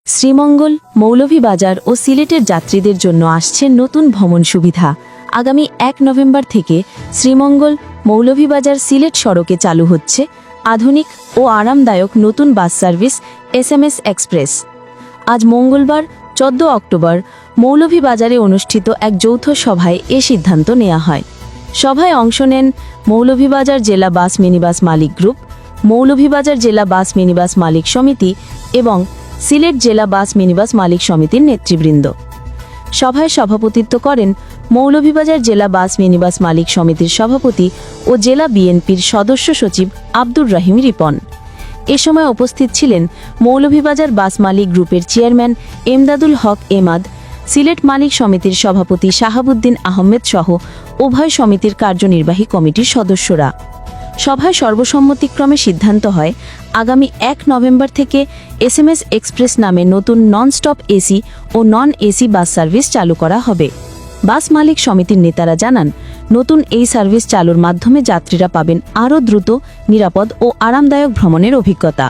শ্রীমঙ্গল, মৌলভীবাজার ও সিলেটের যাত্রীদের জন্য আসছে নতুন ভ্রমণ সুবিধা। আগামী ১ নভেম্বর থেকে শ্রীমঙ্গল, মৌলভীবাজার সিলেট সড়কে চালু হচ্ছে আধুনিক ও আরামদায়ক নতুন বাস সার্ভিস SMS এক্সপ্রেস। আজ মঙ্গলবার ১৪ অক্টোবর মৌলভীবাজারে অনুষ্ঠিত এক যৌথ সভায় এ সিদ্ধান্ত নেওয়া হয়। সভায় অংশ নেন মৌলভীবাজার জেলা বাস মিনিবাস মালিক গ্রুপ, মৌলভীবাজার জেলা বাস মিনিবাস মালিক সমিতি এবং সিলেট জেলা বাস মিনিবাস মালিক সমিতির নেতৃবৃন্দ। সভায় সভাপতিত্ব করেন মৌলভীবাজার জেলা বাস মিনিবাস মালিক সমিতির সভাপতি ও জেলা বিএনপির সদস্য সচিব আব্দুর রহিম রিপন। এ সময় উপস্থিত ছিলেন মৌলভীবাজার বাস মালিক গ্রুপের চেয়ারম্যান এমদাদুল হক এমাদ, সিলেট মালিক সমিতির সভাপতি শাহাবুদ্দিন আহমেদ সহ উভয় সমিতির কার্যনির্বাহী কমিটির সদস্যরা। সভায় সর্বসম্মতিক্রমে সিদ্ধান্ত হয় আগামী ১ নভেম্বর থেকে SMS এক্সপ্রেস নামে নতুন নন স্টপ এসি ও নন এসি বাস সার্ভিস চালু করা হবে। বাস মালিক সমিতির নেতারা জানান, নতুন এই সার্ভিস চালুর মাধ্যমে যাত্রীরা পাবেন আরও দ্রুত, নিরাপদ ও আরামদায়ক ভ্রমণের অভিজ্ঞতা।